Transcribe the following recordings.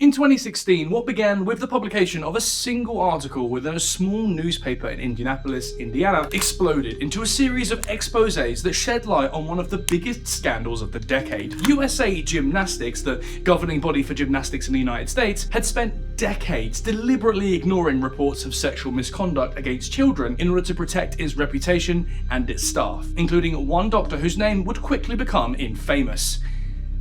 In 2016, what began with the publication of a single article within a small newspaper in Indianapolis, Indiana, exploded into a series of exposés that shed light on one of the biggest scandals of the decade. USA Gymnastics, the governing body for gymnastics in the United States, had spent decades deliberately ignoring reports of sexual misconduct against children in order to protect its reputation and its staff, including one doctor whose name would quickly become infamous: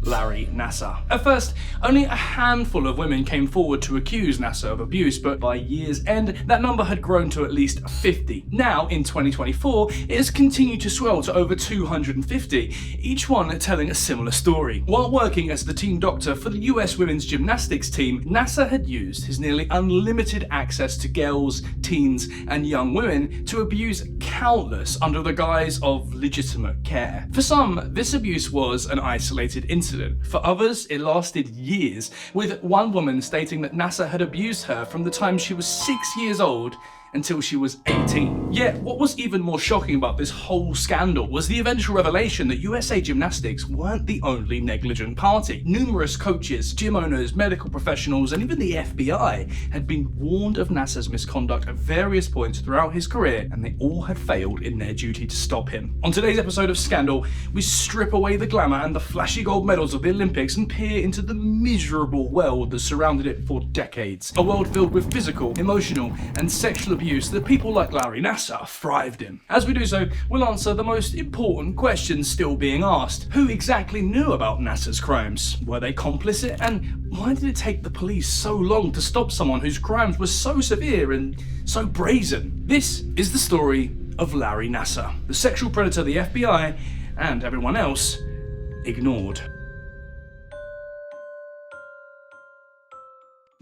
Larry Nassar. At first, only a handful of women came forward to accuse Nassar of abuse, but by year's end, that number had grown to at least 50. Now, in 2024, it has continued to swell to over 250, each one telling a similar story. While working as the team doctor for the US women's gymnastics team, Nassar had used his nearly unlimited access to girls, teens, and young women to abuse countless under the guise of legitimate care. For some, this abuse was an isolated incident. For others, it lasted years, with one woman stating that Nassar had abused her from the time she was 6 years old until she was 18. Yet, what was even more shocking about this whole scandal was the eventual revelation that USA Gymnastics weren't the only negligent party. Numerous coaches, gym owners, medical professionals, and even the FBI had been warned of Nassar's misconduct at various points throughout his career, and they all had failed in their duty to stop him. On today's episode of Scandal, we strip away the glamour and the flashy gold medals of the Olympics and peer into the miserable world that surrounded it for decades. A world filled with physical, emotional, and sexual abuse that people like Larry Nassar thrived in. As we do so, we'll answer the most important questions still being asked. Who exactly knew about Nassar's crimes? Were they complicit? And why did it take the police so long to stop someone whose crimes were so severe and so brazen? This is the story of Larry Nassar, the sexual predator the FBI and everyone else ignored.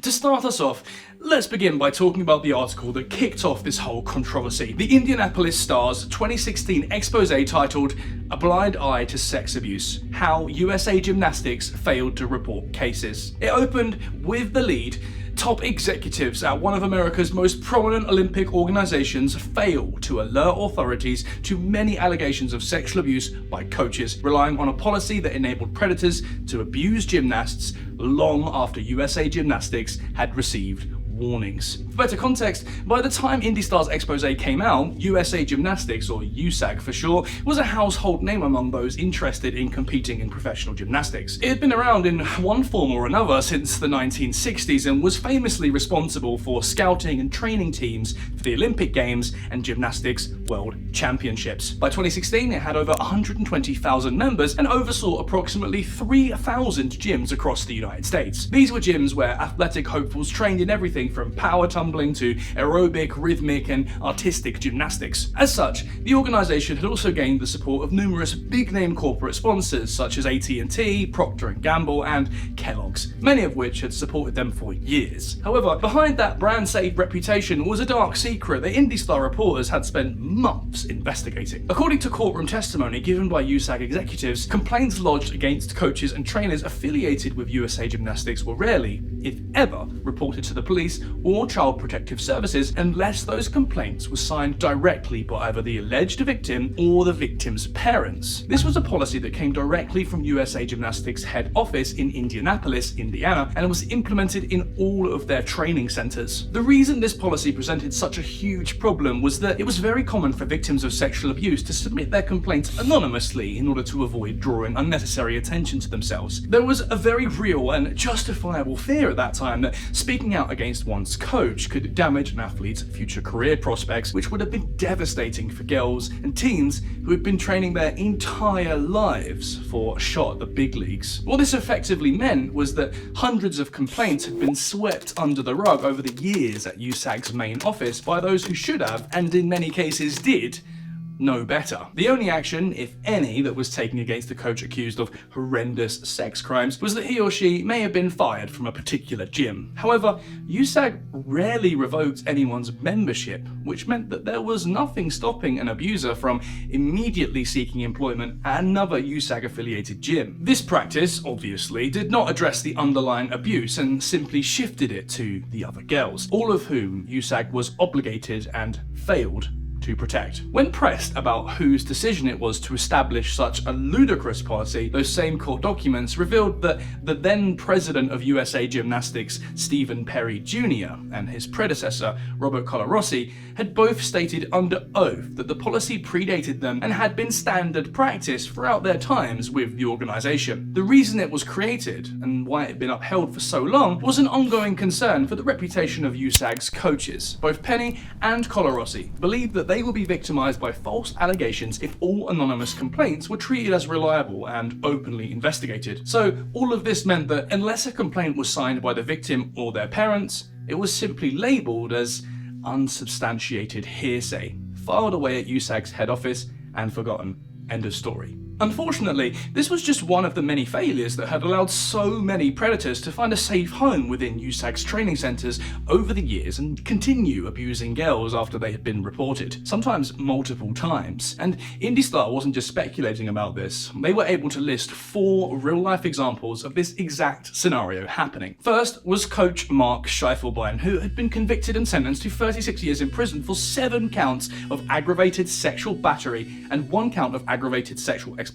To start us off, let's begin by talking about the article that kicked off this whole controversy. The Indianapolis Star's 2016 expose titled "A Blind Eye to Sex Abuse: How USA Gymnastics Failed to Report Cases." It opened with the lead: top executives at one of America's most prominent Olympic organizations fail to alert authorities to many allegations of sexual abuse by coaches, relying on a policy that enabled predators to abuse gymnasts long after USA Gymnastics had received warnings. For better context, by the time Indy Star's expose came out, USA Gymnastics, or USAG for short, was a household name among those interested in competing in professional gymnastics. It had been around in one form or another since the 1960s and was famously responsible for scouting and training teams for the Olympic Games and Gymnastics World Championships. By 2016, it had over 120,000 members and oversaw approximately 3,000 gyms across the United States. These were gyms where athletic hopefuls trained in everything from power tumbling to aerobic, rhythmic, and artistic gymnastics. As such, the organisation had also gained the support of numerous big-name corporate sponsors such as AT&T, Procter & Gamble, and Kellogg's, many of which had supported them for years. However, behind that brand-safe reputation was a dark secret that Indy Star reporters had spent months investigating. According to courtroom testimony given by USAG executives, complaints lodged against coaches and trainers affiliated with USA Gymnastics were rarely, if ever, reported to the police or Child Protective Services unless those complaints were signed directly by either the alleged victim or the victim's parents. This was a policy that came directly from USA Gymnastics' head office in Indianapolis, Indiana, and was implemented in all of their training centers. The reason this policy presented such a huge problem was that it was very common for victims of sexual abuse to submit their complaints anonymously in order to avoid drawing unnecessary attention to themselves. There was a very real and justifiable fear at that time that speaking out against one's coach could damage an athlete's future career prospects, which would have been devastating for girls and teens who had been training their entire lives for a shot at the big leagues. What this effectively meant was that hundreds of complaints had been swept under the rug over the years at USAG's main office by those who should have, and in many cases did, know better. The only action, if any, that was taken against the coach accused of horrendous sex crimes was that he or she may have been fired from a particular gym. However, USAG rarely revoked anyone's membership, which meant that there was nothing stopping an abuser from immediately seeking employment at another USAG-affiliated gym. This practice, obviously, did not address the underlying abuse and simply shifted it to the other girls, all of whom USAG was obligated and failed to protect. When pressed about whose decision it was to establish such a ludicrous policy, those same court documents revealed that the then president of USA Gymnastics, Stephen Perry Jr., and his predecessor, Robert Colarossi, had both stated under oath that the policy predated them and had been standard practice throughout their times with the organization. The reason it was created, and why it had been upheld for so long, was an ongoing concern for the reputation of USAG's coaches. Both Penny and Colarossi believed that they would be victimized by false allegations if all anonymous complaints were treated as reliable and openly investigated. So all of this meant that unless a complaint was signed by the victim or their parents, it was simply labelled as unsubstantiated hearsay, filed away at USAG's head office and forgotten. End of story. Unfortunately, this was just one of the many failures that had allowed so many predators to find a safe home within USAG's training centres over the years and continue abusing girls after they had been reported, sometimes multiple times. And IndyStar wasn't just speculating about this, they were able to list 4 real-life examples of this exact scenario happening. First was coach Mark Schiefelbein, who had been convicted and sentenced to 36 years in prison for 7 counts of aggravated sexual battery and 1 count of aggravated sexual exploitation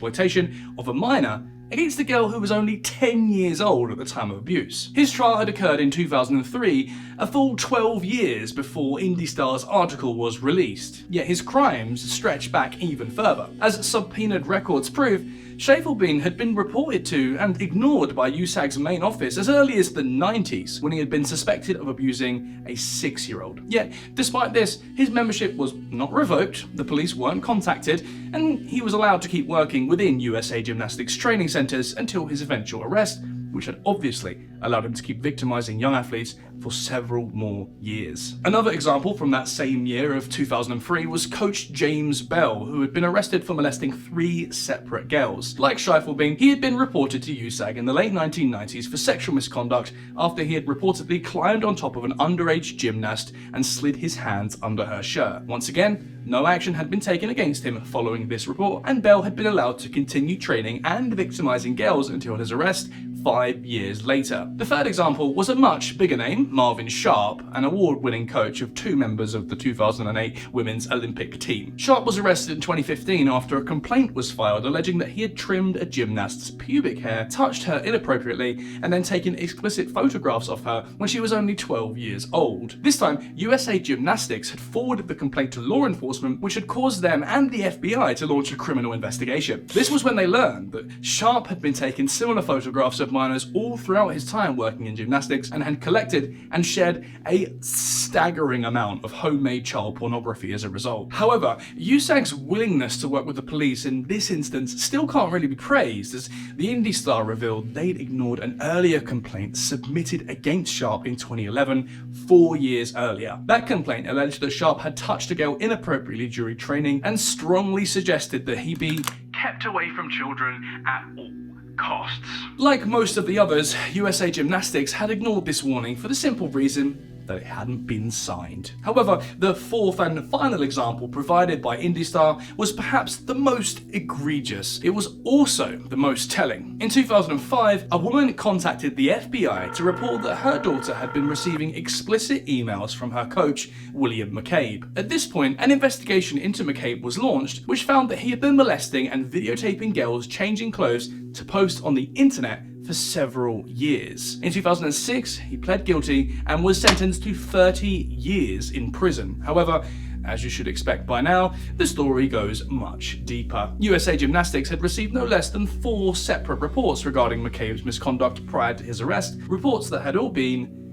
of a minor against a girl who was only 10 years old at the time of abuse. His trial had occurred in 2003, a full 12 years before IndyStar's article was released, yet his crimes stretch back even further. As subpoenaed records prove, Schiefelbein had been reported to and ignored by USAG's main office as early as the 90s, when he had been suspected of abusing a 6-year-old. Yet, despite this, his membership was not revoked, the police weren't contacted, and he was allowed to keep working within USA Gymnastics training centres until his eventual arrest, which had obviously allowed him to keep victimizing young athletes for several more years. Another example from that same year of 2003 was coach James Bell, who had been arrested for molesting 3 separate girls. Like Schiefelbein, he had been reported to USAG in the late 1990s for sexual misconduct after he had reportedly climbed on top of an underage gymnast and slid his hands under her shirt. Once again, no action had been taken against him following this report, and Bell had been allowed to continue training and victimizing girls until his arrest 5 years later. The third example was a much bigger name, Marvin Sharp, an award-winning coach of 2 members of the 2008 Women's Olympic team. Sharp was arrested in 2015 after a complaint was filed alleging that he had trimmed a gymnast's pubic hair, touched her inappropriately, and then taken explicit photographs of her when she was only 12 years old. This time, USA Gymnastics had forwarded the complaint to law enforcement, which had caused them and the FBI to launch a criminal investigation. This was when they learned that Sharp had been taking similar photographs of minors all throughout his time working in gymnastics and had collected and shared a staggering amount of homemade child pornography as a result. However, USAG's willingness to work with the police in this instance still can't really be praised, as the IndyStar revealed they'd ignored an earlier complaint submitted against Sharp in 2011, 4 years earlier. That complaint alleged that Sharp had touched a girl inappropriately during training and strongly suggested that he be kept away from children at all costs. Like most of the others, USA Gymnastics had ignored this warning for the simple reason that it hadn't been signed. However, the 4th and final example provided by IndyStar was perhaps the most egregious. It was also the most telling. In 2005, a woman contacted the FBI to report that her daughter had been receiving explicit emails from her coach, William McCabe. At this point, an investigation into McCabe was launched, which found that he had been molesting and videotaping girls changing clothes to post on the internet for several years. In 2006, he pled guilty and was sentenced to 30 years in prison. However, as you should expect by now, the story goes much deeper. USA Gymnastics had received no less than 4 separate reports regarding McCabe's misconduct prior to his arrest, reports that had all been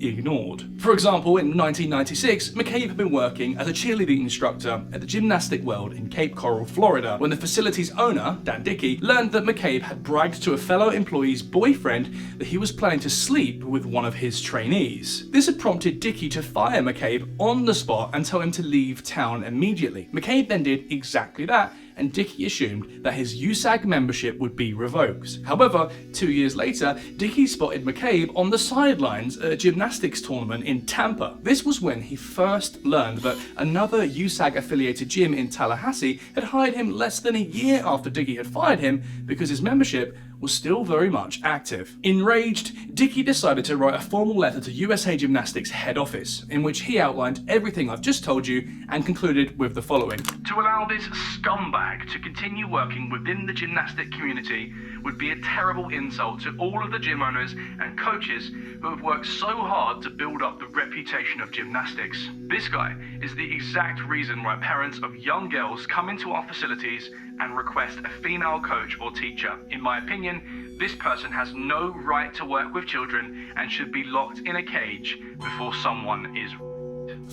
ignored. For example, in 1996, McCabe had been working as a cheerleading instructor at the Gymnastic World in Cape Coral, Florida, when the facility's owner, Dan Dickey, learned that McCabe had bragged to a fellow employee's boyfriend that he was planning to sleep with one of his trainees. This had prompted Dickey to fire McCabe on the spot and tell him to leave town immediately. McCabe then did exactly that, and Dickey assumed that his USAG membership would be revoked. However, 2 years later, Dickey spotted McCabe on the sidelines at a gymnastics tournament in Tampa. This was when he first learned that another USAG-affiliated gym in Tallahassee had hired him less than a year after Dickey had fired him because his membership was still very much active. Enraged, Dickey decided to write a formal letter to USA Gymnastics head office, in which he outlined everything I've just told you and concluded with the following. To allow this scumbag to continue working within the gymnastic community would be a terrible insult to all of the gym owners and coaches who have worked so hard to build up the reputation of gymnastics. This guy is the exact reason why parents of young girls come into our facilities and request a female coach or teacher. In my opinion, this person has no right to work with children and should be locked in a cage before someone is.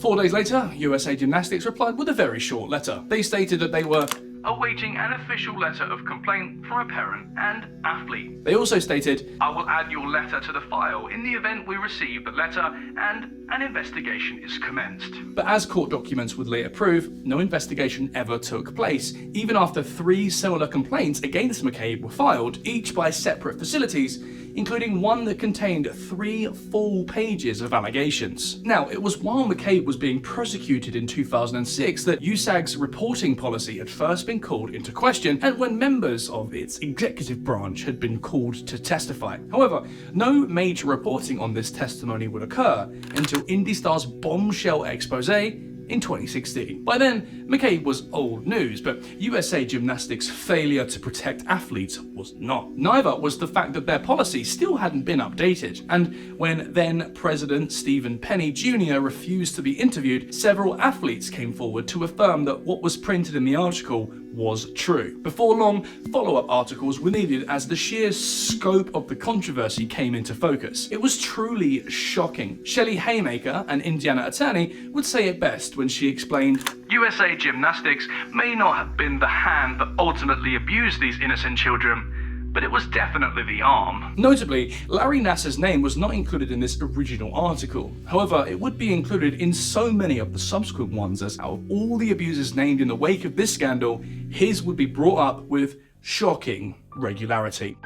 4 days later, USA Gymnastics replied with a very short letter. They stated that they were awaiting an official letter of complaint from a parent and athlete. They also stated, I will add your letter to the file in the event we receive the letter and an investigation is commenced. But as court documents would later prove, no investigation ever took place, even after 3 similar complaints against McCabe were filed, each by separate facilities, including one that contained 3 full pages of allegations. Now, it was while McCabe was being prosecuted in 2006 that USAG's reporting policy had first been called into question, and when members of its executive branch had been called to testify. However, no major reporting on this testimony would occur until IndyStar's bombshell expose in 2016. By then, McCabe was old news, but USA Gymnastics' failure to protect athletes was not. Neither was the fact that their policy still hadn't been updated, and when then President Stephen Penny Jr. refused to be interviewed, several athletes came forward to affirm that what was printed in the article was true. Before long, follow-up articles were needed as the sheer scope of the controversy came into focus. It was truly shocking. Shelley Haymaker, an Indiana attorney, would say it best when she explained, USA Gymnastics may not have been the hand that ultimately abused these innocent children, but it was definitely the arm. Notably, Larry Nassar's name was not included in this original article. However, it would be included in so many of the subsequent ones, as out of all the abusers named in the wake of this scandal, his would be brought up with shocking regularity.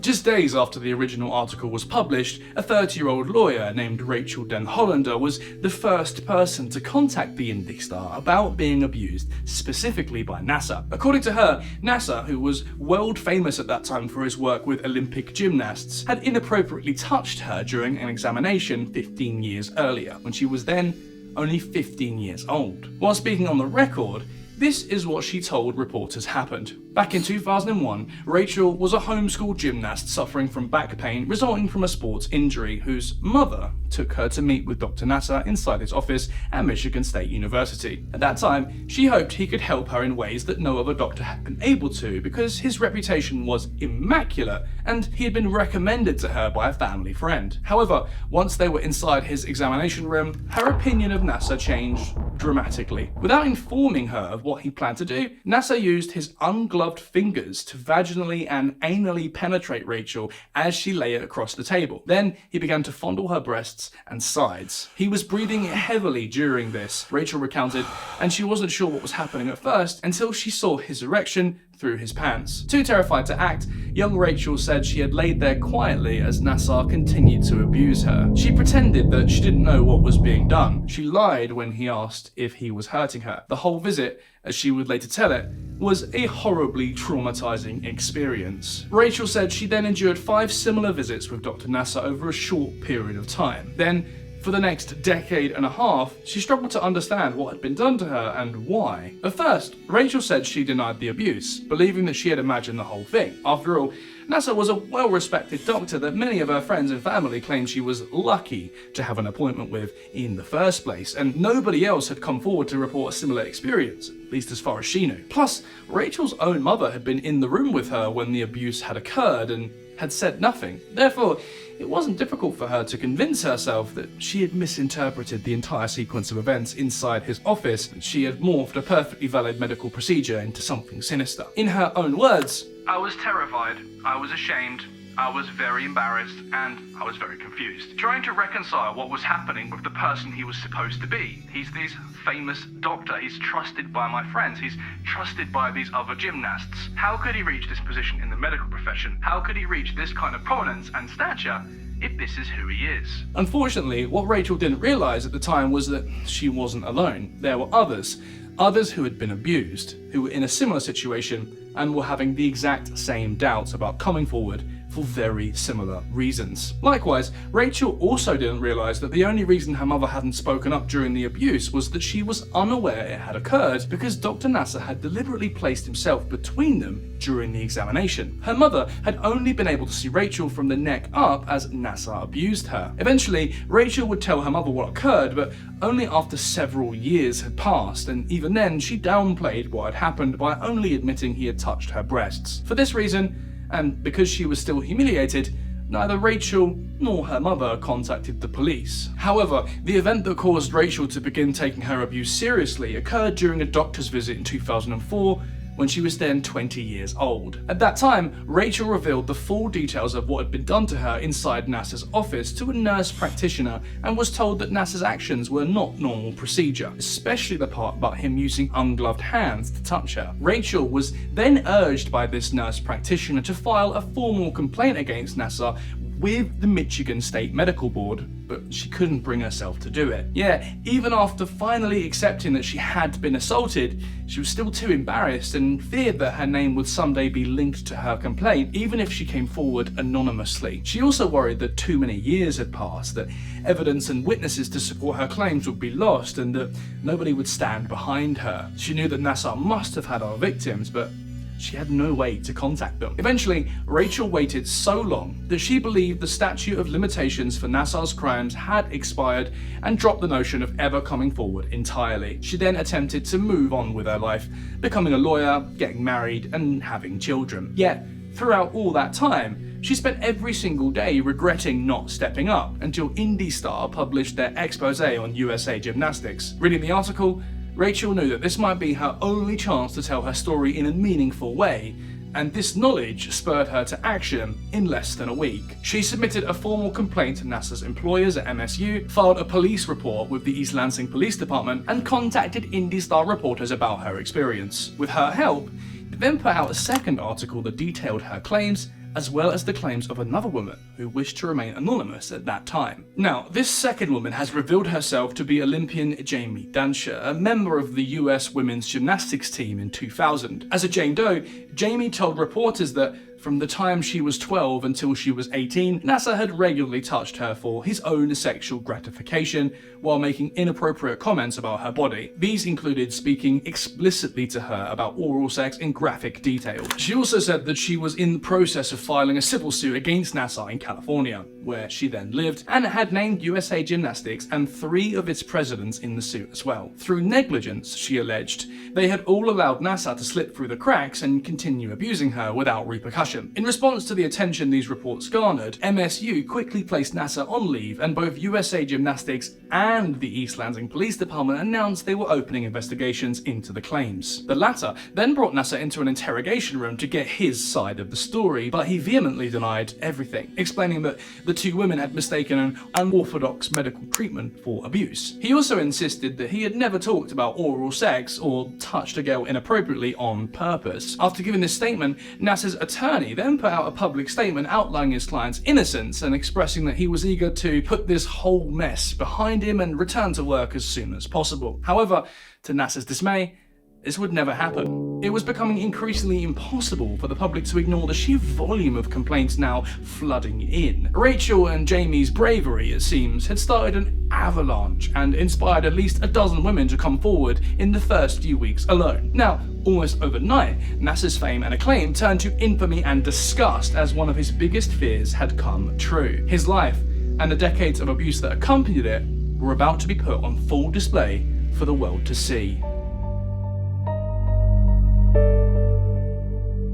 Just days after the original article was published, a 30-year-old lawyer named Rachel Den Hollander was the first person to contact the IndyStar about being abused, specifically by Nassar. According to her, Nassar, who was world famous at that time for his work with Olympic gymnasts, had inappropriately touched her during an examination 15 years earlier, when she was then only 15 years old. While speaking on the record, this is what she told reporters happened. Back in 2001, Rachel was a homeschool gymnast suffering from back pain resulting from a sports injury, whose mother took her to meet with Dr. Nassar inside his office at Michigan State University. At that time, she hoped he could help her in ways that no other doctor had been able to, because his reputation was immaculate and he had been recommended to her by a family friend. However, once they were inside his examination room, her opinion of Nassar changed dramatically. Without informing her of what he planned to do, Nassar used his ungloved fingers to vaginally and anally penetrate Rachel as she lay across the table. Then he began to fondle her breasts and sides. He was breathing heavily during this, Rachel recounted, and she wasn't sure what was happening at first until she saw his erection through his pants. Too terrified to act, young Rachel said she had laid there quietly as Nassar continued to abuse her. She pretended that she didn't know what was being done. She lied when he asked if he was hurting her. The whole visit, as she would later tell it, was a horribly traumatizing experience. Rachel said she then endured 5 similar visits with Dr. Nassar over a short period of time. Then, for the next decade and a half, she struggled to understand what had been done to her and why. At first, Rachel said she denied the abuse, believing that she had imagined the whole thing. After all, Nassar was a well-respected doctor that many of her friends and family claimed she was lucky to have an appointment with in the first place, and nobody else had come forward to report a similar experience, at least as far as she knew. Plus, Rachel's own mother had been in the room with her when the abuse had occurred and had said nothing. Therefore, it wasn't difficult for her to convince herself that she had misinterpreted the entire sequence of events inside his office, and she had morphed a perfectly valid medical procedure into something sinister. In her own words, I was terrified, I was ashamed, I was very embarrassed, and I was very confused. Trying to reconcile what was happening with the person he was supposed to be. He's this famous doctor, he's trusted by my friends, he's trusted by these other gymnasts. How could he reach this position in the medical profession? How could he reach this kind of prominence and stature if this is who he is? Unfortunately, what Rachel didn't realize at the time was that she wasn't alone. There were others. Others who had been abused, who were in a similar situation and were having the exact same doubts about coming forward for very similar reasons. Likewise, Rachel also didn't realise that the only reason her mother hadn't spoken up during the abuse was that she was unaware it had occurred because Dr. Nassar had deliberately placed himself between them during the examination. Her mother had only been able to see Rachel from the neck up as Nassar abused her. Eventually, Rachel would tell her mother what occurred, but only after several years had passed, and even then she downplayed what had happened by only admitting he had touched her breasts. For this reason, and because she was still humiliated, neither Rachel nor her mother contacted the police. However, the event that caused Rachel to begin taking her abuse seriously occurred during a doctor's visit in 2004, when she was then 20 years old. At that time, Rachel revealed the full details of what had been done to her inside Nassar's office to a nurse practitioner and was told that Nassar's actions were not normal procedure, especially the part about him using ungloved hands to touch her. Rachel was then urged by this nurse practitioner to file a formal complaint against Nassar with the Michigan State Medical Board, but she couldn't bring herself to do it. Yeah, even after finally accepting that she had been assaulted, she was still too embarrassed and feared that her name would someday be linked to her complaint, even if she came forward anonymously. She also worried that too many years had passed, that evidence and witnesses to support her claims would be lost, and that nobody would stand behind her. She knew that Nassar must have had other victims, but she had no way to contact them. Eventually, Rachel waited so long that she believed the statute of limitations for Nassar's crimes had expired and dropped the notion of ever coming forward entirely. She then attempted to move on with her life, becoming a lawyer, getting married, and having children. Yet, throughout all that time, she spent every single day regretting not stepping up until IndyStar published their expose on USA Gymnastics. Reading the article, Rachel knew that this might be her only chance to tell her story in a meaningful way, and this knowledge spurred her to action in less than a week. She submitted a formal complaint to Nassar's employers at MSU, filed a police report with the East Lansing Police Department, and contacted IndyStar reporters about her experience. With her help, they then put out a second article that detailed her claims, as well as the claims of another woman who wished to remain anonymous at that time. Now, this second woman has revealed herself to be Olympian Jamie Dansher, a member of the US women's gymnastics team in 2000. As a Jane Doe, Jamie told reporters that from the time she was 12 until she was 18, Nassar had regularly touched her for his own sexual gratification while making inappropriate comments about her body. These included speaking explicitly to her about oral sex in graphic detail. She also said that she was in the process of filing a civil suit against Nassar in California, where she then lived, and had named USA Gymnastics and 3 of its presidents in the suit as well. Through negligence, she alleged, they had all allowed Nassar to slip through the cracks and continue abusing her without repercussion. In response to the attention these reports garnered, MSU quickly placed Nassar on leave, and both USA Gymnastics and the East Lansing Police Department announced they were opening investigations into the claims. The latter then brought Nassar into an interrogation room to get his side of the story, but he vehemently denied everything, explaining that the 2 women had mistaken an unorthodox medical treatment for abuse. He also insisted that he had never talked about oral sex or touched a girl inappropriately on purpose. After giving this statement, Nassar's attorney then put out a public statement outlining his client's innocence and expressing that he was eager to put this whole mess behind him and return to work as soon as possible. However, to Nassar's dismay, this would never happen. It was becoming increasingly impossible for the public to ignore the sheer volume of complaints now flooding in. Rachel and Jamie's bravery, it seems, had started an avalanche and inspired at least a dozen women to come forward in the first few weeks alone. Now, almost overnight, Nassar's fame and acclaim turned to infamy and disgust as one of his biggest fears had come true. His life and the decades of abuse that accompanied it were about to be put on full display for the world to see.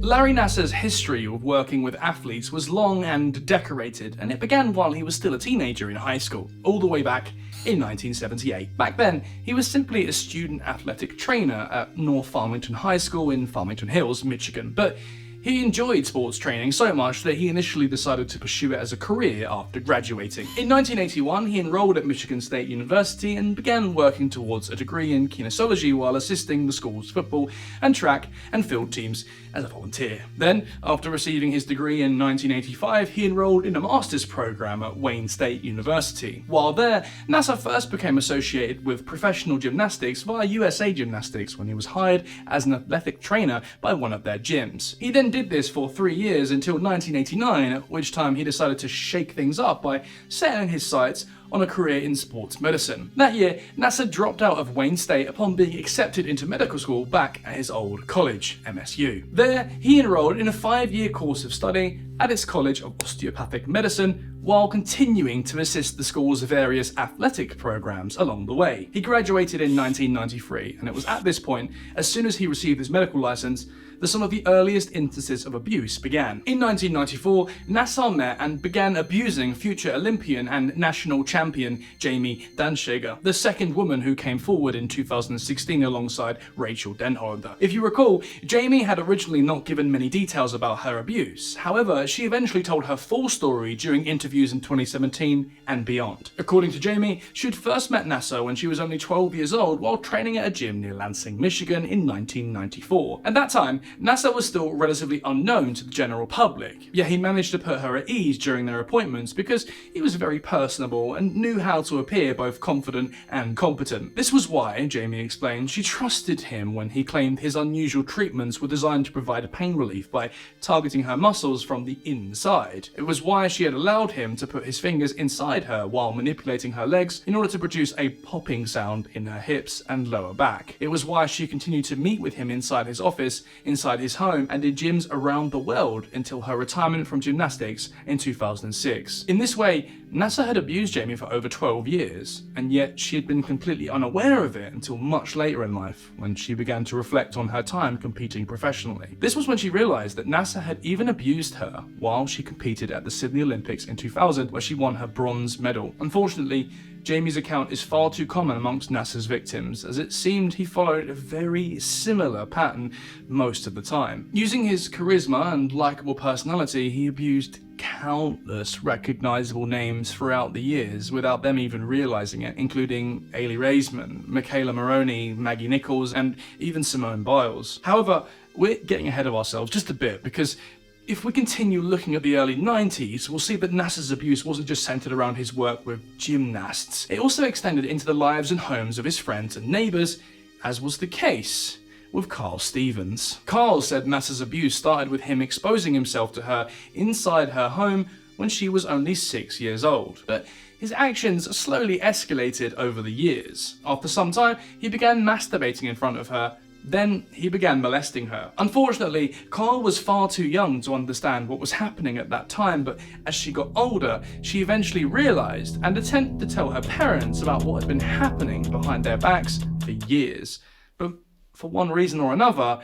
Larry Nassar's history of working with athletes was long and decorated, and it began while he was still a teenager in high school, all the way back in 1978. Back then, he was simply a student athletic trainer at North Farmington High School in Farmington Hills, Michigan, but He enjoyed sports training so much that he initially decided to pursue it as a career after graduating. In 1981, he enrolled at Michigan State University and began working towards a degree in kinesiology while assisting the school's football and track and field teams as a volunteer. Then, after receiving his degree in 1985, he enrolled in a master's program at Wayne State University. While there, Nassar first became associated with professional gymnastics via USA Gymnastics when he was hired as an athletic trainer by one of their gyms. He then did this for 3 years until 1989, at which time he decided to shake things up by setting his sights on a career in sports medicine. That year, Nassar dropped out of Wayne State upon being accepted into medical school back at his old college, MSU. There, he enrolled in a 5-year course of study at its College of Osteopathic Medicine while continuing to assist the school's various athletic programs along the way. He graduated in 1993, and it was at this point, as soon as he received his medical license, that some of the earliest instances of abuse began. In 1994, Nassar met and began abusing future Olympian and national champion Jamie Danshager, the second woman who came forward in 2016 alongside Rachel Denholder. If you recall, Jamie had originally not given many details about her abuse. However, she eventually told her full story during interviews in 2017 and beyond. According to Jamie, she had first met Nassar when she was only 12 years old while training at a gym near Lansing, Michigan in 1994. At that time, Nassar was still relatively unknown to the general public, yet he managed to put her at ease during their appointments because he was very personable and knew how to appear both confident and competent. This was why, Jamie explained, she trusted him when he claimed his unusual treatments were designed to provide pain relief by targeting her muscles from the inside. It was why she had allowed him to put his fingers inside her while manipulating her legs in order to produce a popping sound in her hips and lower back. It was why she continued to meet with him inside his office, inside his home, and in gyms around the world until her retirement from gymnastics in 2006. In this way, Nassar had abused Jamie for over 12 years, and yet she had been completely unaware of it until much later in life, when she began to reflect on her time competing professionally. This was when she realized that Nassar had even abused her while she competed at the Sydney Olympics in 2000, where she won her bronze medal. Unfortunately, Jamie's account is far too common amongst Nassar's victims, as it seemed he followed a very similar pattern most of the time. Using his charisma and likable personality, he abused countless recognizable names throughout the years without them even realizing it, including Ailey Raisman, Michaela Maroney, Maggie Nichols, and even Simone Biles. However, we're getting ahead of ourselves just a bit, because if we continue looking at the early 90s, we'll see that Nassar's abuse wasn't just centered around his work with gymnasts. It also extended into the lives and homes of his friends and neighbors, as was the case with Carl Stevens. Carl said Nassar's abuse started with him exposing himself to her inside her home when she was only 6 years old. But his actions slowly escalated over the years. After some time, he began masturbating in front of her. Then he began molesting her. Unfortunately, Carl was far too young to understand what was happening at that time, but as she got older, she eventually realized and attempted to tell her parents about what had been happening behind their backs for years. But for one reason or another,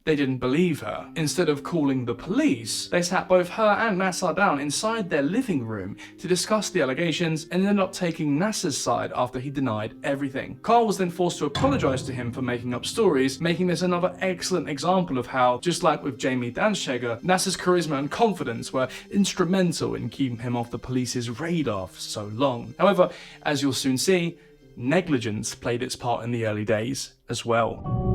they didn't believe her. Instead of calling the police, they sat both her and Nassar down inside their living room to discuss the allegations and ended up taking Nassar's side after he denied everything. Carl was then forced to apologize to him for making up stories, making this another excellent example of how, just like with Jamie Danshager, Nassar's charisma and confidence were instrumental in keeping him off the police's radar for so long. However, as you'll soon see, negligence played its part in the early days as well.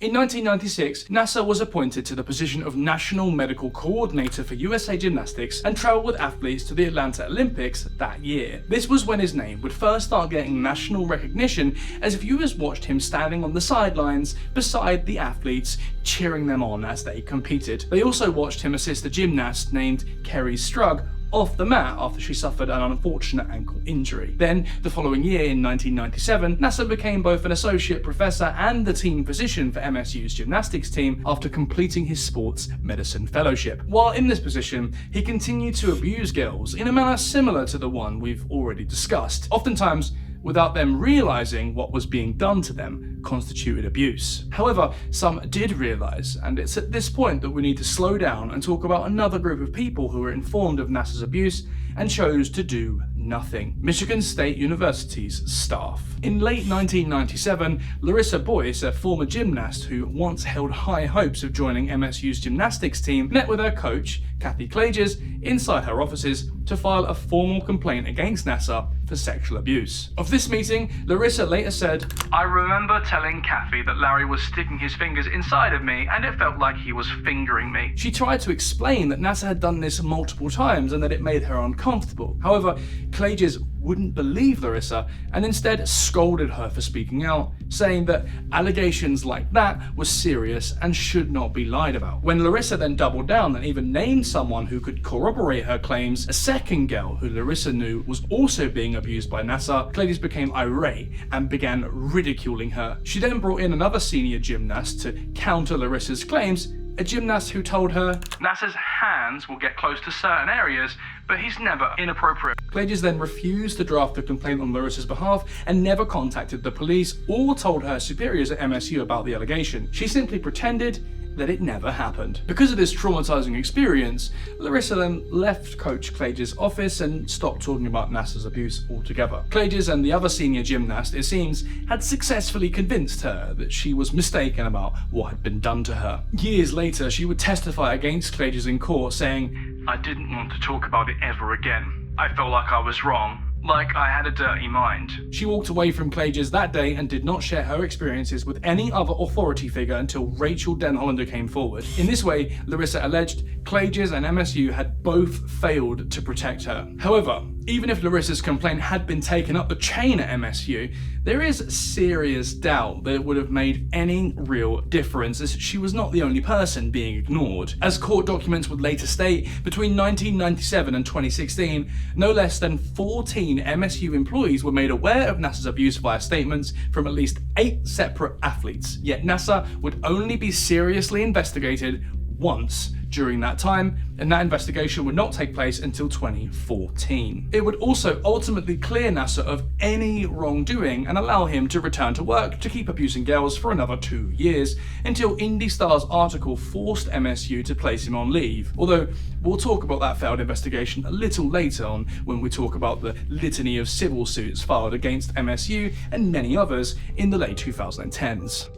In 1996, Nassar was appointed to the position of National Medical Coordinator for USA Gymnastics and travelled with athletes to the Atlanta Olympics that year. This was when his name would first start getting national recognition, as viewers watched him standing on the sidelines beside the athletes, cheering them on as they competed. They also watched him assist a gymnast named Kerry Strug off the mat after she suffered an unfortunate ankle injury. Then, the following year in 1997, Nassar became both an associate professor and the team physician for MSU's gymnastics team after completing his sports medicine fellowship. While in this position, he continued to abuse girls in a manner similar to the one we've already discussed, oftentimes without them realizing what was being done to them constituted abuse. However, some did realize, and it's at this point that we need to slow down and talk about another group of people who were informed of Nassar's abuse and chose to do nothing. Michigan State University's staff. In late 1997, Larissa Boyce, a former gymnast who once held high hopes of joining MSU's gymnastics team, met with her coach, Kathy Klages, inside her offices to file a formal complaint against Nassar for sexual abuse. Of this meeting, Larissa later said, "I remember telling Kathy that Larry was sticking his fingers inside of me and it felt like he was fingering me." She tried to explain that Nassar had done this multiple times and that it made her uncomfortable. However, Klages wouldn't believe Larissa and instead scolded her for speaking out, saying that allegations like that were serious and should not be lied about. When Larissa then doubled down and even named someone who could corroborate her claims, a second girl who Larissa knew was also being abused by Nassar, Klages became irate and began ridiculing her. She then brought in another senior gymnast to counter Larissa's claims, a gymnast who told her, "Nassar's hands will get close to certain areas, but he's never inappropriate." Klages then refused to draft a complaint on Larissa's behalf and never contacted the police or told her superiors at MSU about the allegation. She simply pretended that it never happened. Because of this traumatizing experience, Larissa then left Coach Klages' office and stopped talking about Nassar's abuse altogether. Klages and the other senior gymnast, it seems, had successfully convinced her that she was mistaken about what had been done to her. Years later, she would testify against Klages in court, saying, "I didn't want to talk about it ever again. I felt like I was wrong. Like I had a dirty mind." She walked away from Klages that day and did not share her experiences with any other authority figure until Rachel Denhollander came forward. In this way, Larissa alleged Klages and MSU had both failed to protect her. However, even if Larissa's complaint had been taken up the chain at MSU, there is serious doubt that it would have made any real difference, as she was not the only person being ignored. As court documents would later state, between 1997 and 2016, no less than 14 MSU employees were made aware of Nassar's abuse via statements from at least 8 separate athletes. Yet Nassar would only be seriously investigated once during that time, and that investigation would not take place until 2014. It would also ultimately clear Nassar of any wrongdoing and allow him to return to work to keep abusing girls for another 2 years, until IndyStar's article forced MSU to place him on leave. Although, we'll talk about that failed investigation a little later on when we talk about the litany of civil suits filed against MSU and many others in the late 2010s.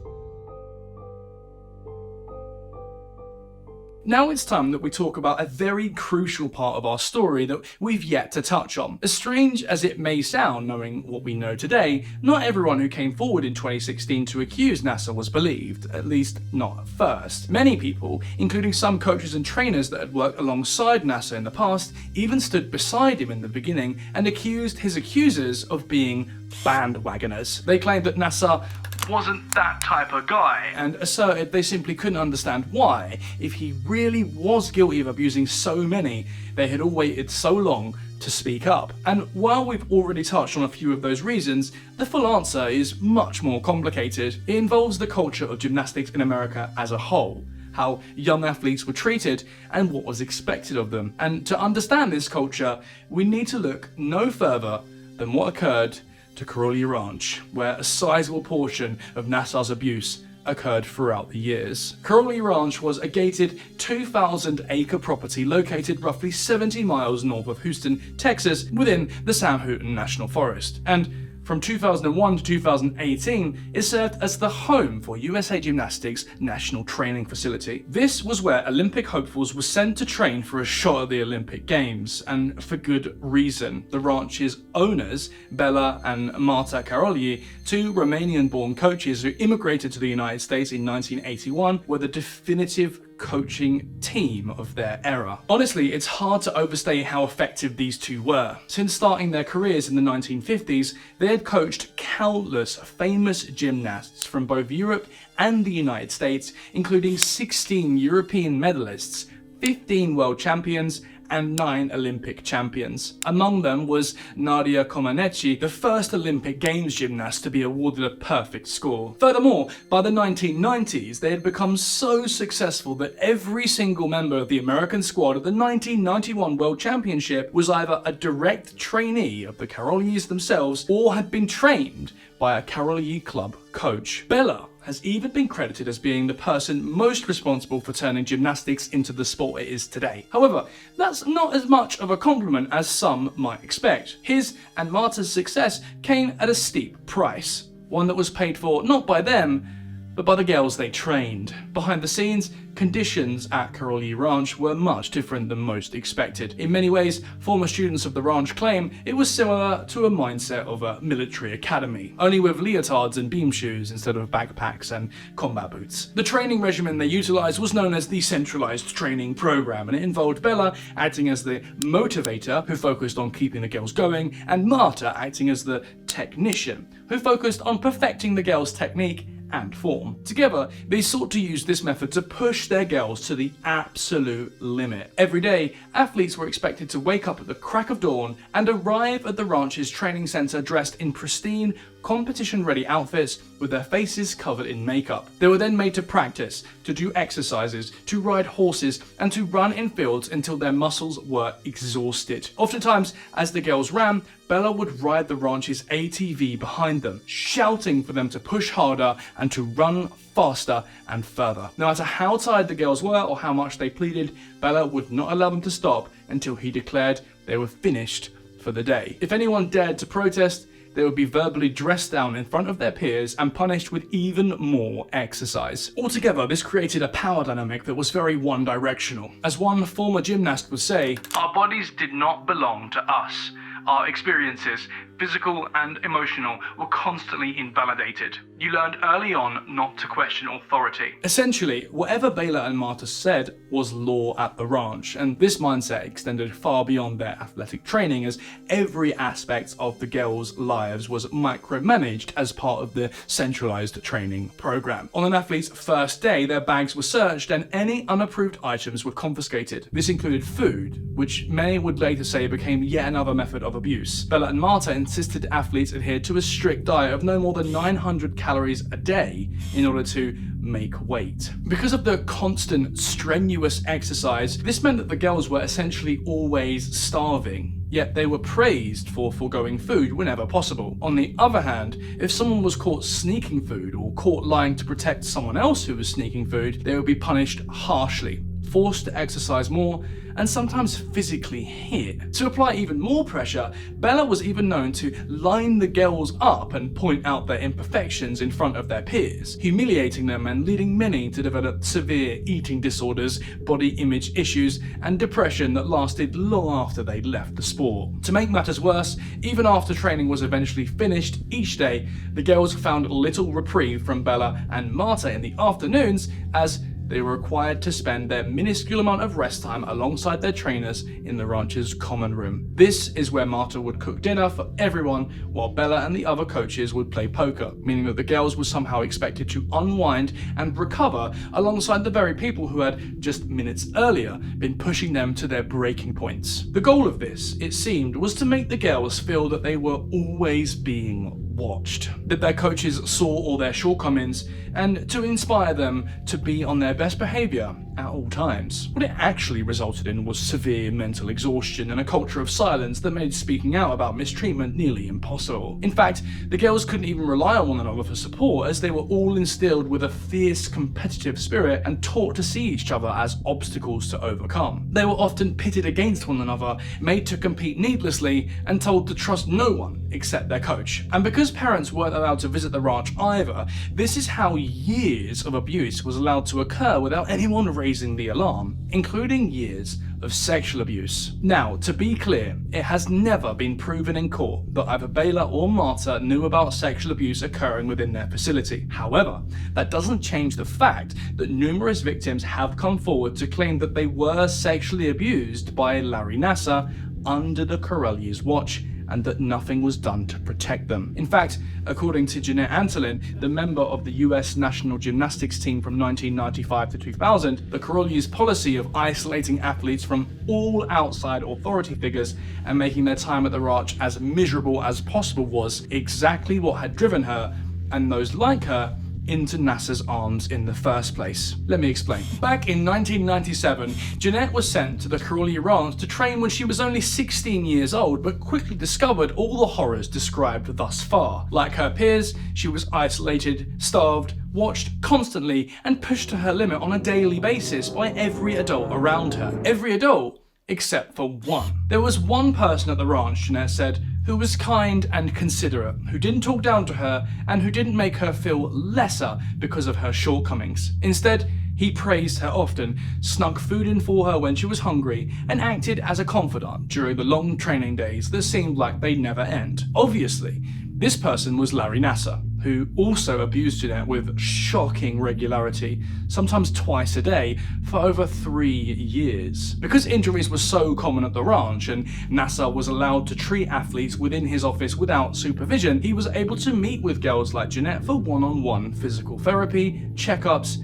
Now it's time that we talk about a very crucial part of our story that we've yet to touch on. As strange as it may sound, knowing what we know today, not everyone who came forward in 2016 to accuse Nassar was believed, at least not at first. Many people, including some coaches and trainers that had worked alongside Nassar in the past, even stood beside him in the beginning and accused his accusers of being bandwagoners. They claimed that Nassar wasn't that type of guy and asserted they simply couldn't understand why, if he really was guilty of abusing so many, they had all waited so long to speak up. And while we've already touched on a few of those reasons, the full answer is much more complicated. It involves the culture of gymnastics in America as a whole, how young athletes were treated, and what was expected of them. And to understand this culture, we need to look no further than what occurred to Karolyi Ranch, where a sizable portion of Nassar's abuse occurred throughout the years. Karolyi Ranch was a gated 2,000-acre property located roughly 70 miles north of Houston, Texas, within the Sam Houston National Forest. And from 2001 to 2018, it served as the home for USA Gymnastics National Training Facility. This was where Olympic hopefuls were sent to train for a shot at the Olympic Games, and for good reason. The ranch's owners, Bella and Marta Karolyi, 2 Romanian-born coaches who immigrated to the United States in 1981, were the definitive coaching team of their era. Honestly, it's hard to overstate how effective these 2 were. Since starting their careers in the 1950s, they had coached countless famous gymnasts from both Europe and the United States, including 16 European medalists, 15 world champions, and 9 Olympic champions. Among them was Nadia Comaneci, the first Olympic Games gymnast to be awarded a perfect score. Furthermore, by the 1990s, they had become so successful that every single member of the American squad at the 1991 World Championship was either a direct trainee of the Karolyis themselves or had been trained by a Karolyi club coach. Bella has even been credited as being the person most responsible for turning gymnastics into the sport it is today. However, that's not as much of a compliment as some might expect. His and Marta's success came at a steep price, one that was paid for not by them, but by the girls they trained. Behind the scenes, conditions at Karolyi Ranch were much different than most expected. In many ways, former students of the ranch claim it was similar to a mindset of a military academy, only with leotards and beam shoes instead of backpacks and combat boots. The training regimen they utilized was known as the Centralized Training Program, and it involved Bella acting as the motivator, who focused on keeping the girls going, and Marta acting as the technician, who focused on perfecting the girls' technique and form. Together, they sought to use this method to push their girls to the absolute limit. Every day, athletes were expected to wake up at the crack of dawn and arrive at the ranch's training center dressed in pristine, competition-ready outfits with their faces covered in makeup. They were then made to practice, to do exercises, to ride horses, and to run in fields until their muscles were exhausted. Oftentimes, as the girls ran, Bella would ride the ranch's ATV behind them, shouting for them to push harder and to run faster and further. No matter how tired the girls were or how much they pleaded, Bella would not allow them to stop until he declared they were finished for the day. If anyone dared to protest, they would be verbally dressed down in front of their peers and punished with even more exercise. Altogether, this created a power dynamic that was very one-directional. As one former gymnast would say, "Our bodies did not belong to us. Our experiences, physical and emotional, were constantly invalidated. You learned early on not to question authority." Essentially, whatever Bela and Marta said was law at the ranch, and this mindset extended far beyond their athletic training, as every aspect of the girls' lives was micromanaged as part of the centralized training program. On an athlete's first day, their bags were searched and any unapproved items were confiscated. This included food, which many would later say became yet another method of abuse. Bela and Marta insisted athletes adhere to a strict diet of no more than 900 calories a day in order to make weight. Because of the constant, strenuous exercise, this meant that the girls were essentially always starving. Yet they were praised for foregoing food whenever possible. On the other hand, if someone was caught sneaking food or caught lying to protect someone else who was sneaking food, they would be punished harshly, forced to exercise more, and sometimes physically hit. To apply even more pressure, Bela was even known to line the girls up and point out their imperfections in front of their peers, humiliating them and leading many to develop severe eating disorders, body image issues, and depression that lasted long after they left the sport. To make matters worse, even after training was eventually finished each day, the girls found little reprieve from Bela and Marta in the afternoons, as they were required to spend their minuscule amount of rest time alongside their trainers in the ranch's common room. This is where Marta would cook dinner for everyone while Bela and the other coaches would play poker, meaning that the girls were somehow expected to unwind and recover alongside the very people who had just minutes earlier been pushing them to their breaking points. The goal of this, it seemed, was to make the girls feel that they were always being watched, that their coaches saw all their shortcomings, and to inspire them to be on their best behavior at all times. What it actually resulted in was severe mental exhaustion and a culture of silence that made speaking out about mistreatment nearly impossible. In fact, the girls couldn't even rely on one another for support, as they were all instilled with a fierce competitive spirit and taught to see each other as obstacles to overcome. They were often pitted against one another, made to compete needlessly, and told to trust no one except their coach. And because parents weren't allowed to visit the ranch either, this is how years of abuse was allowed to occur without anyone raising the alarm, including years of sexual abuse. Now, to be clear, it has never been proven in court that either Bela or Marta knew about sexual abuse occurring within their facility. However, that doesn't change the fact that numerous victims have come forward to claim that they were sexually abused by Larry Nassar under the Karolyi's watch, and that nothing was done to protect them. In fact, according to Jeanette Antolin, the member of the US National Gymnastics team from 1995 to 2000, the Karolyi's policy of isolating athletes from all outside authority figures and making their time at the ranch as miserable as possible was exactly what had driven her, and those like her, into Nassar's arms in the first place. Let me explain. Back in 1997, Jeanette was sent to the Karolyi Ranch to train when she was only 16 years old, but quickly discovered all the horrors described thus far. Like her peers, she was isolated, starved, watched constantly, and pushed to her limit on a daily basis by every adult around her. Every adult except for one. There was one person at the ranch, Jeanette said, who was kind and considerate, who didn't talk down to her, and who didn't make her feel lesser because of her shortcomings. Instead, he praised her often, snuck food in for her when she was hungry, and acted as a confidant during the long training days that seemed like they'd never end. Obviously, this person was Larry Nassar, who also abused Jeanette with shocking regularity, sometimes twice a day, for over 3 years. Because injuries were so common at the ranch and Nassar was allowed to treat athletes within his office without supervision, he was able to meet with girls like Jeanette for one-on-one physical therapy, checkups,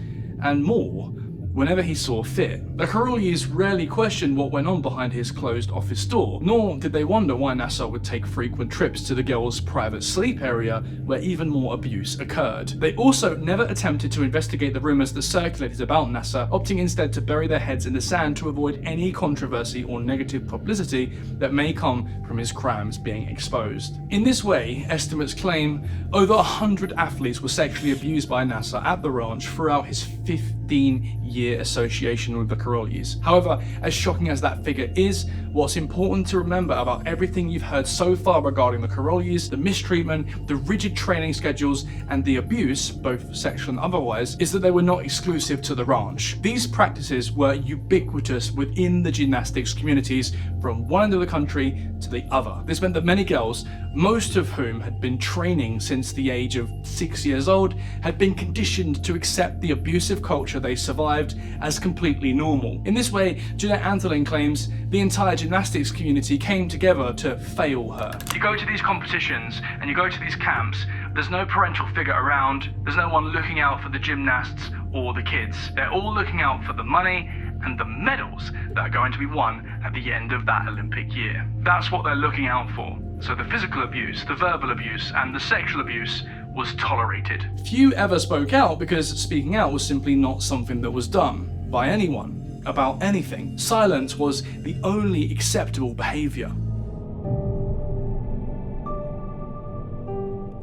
and more whenever he saw fit. The Karolyis rarely questioned what went on behind his closed office door, nor did they wonder why Nassar would take frequent trips to the girls' private sleep area where even more abuse occurred. They also never attempted to investigate the rumors that circulated about Nassar, opting instead to bury their heads in the sand to avoid any controversy or negative publicity that may come from his crimes being exposed. In this way, estimates claim over 100 athletes were sexually abused by Nassar at the ranch throughout his 15-year association with the Karolyis. However, as shocking as that figure is, what's important to remember about everything you've heard so far regarding the Karolyis, the mistreatment, the rigid training schedules, and the abuse, both sexual and otherwise, is that they were not exclusive to the ranch. These practices were ubiquitous within the gymnastics communities from one end of the country to the other. This meant that many girls, most of whom had been training since the age of 6 years old, had been conditioned to accept the abusive culture they survived as completely normal. In this way, Jeanette Antolin claims the entire gymnastics community came together to fail her. You go to these competitions and you go to these camps, there's no parental figure around, there's no one looking out for the gymnasts or the kids. They're all looking out for the money and the medals that are going to be won at the end of that Olympic year. That's what they're looking out for. So the physical abuse, the verbal abuse, and the sexual abuse was tolerated. Few ever spoke out because speaking out was simply not something that was done by anyone about anything. Silence was the only acceptable behavior.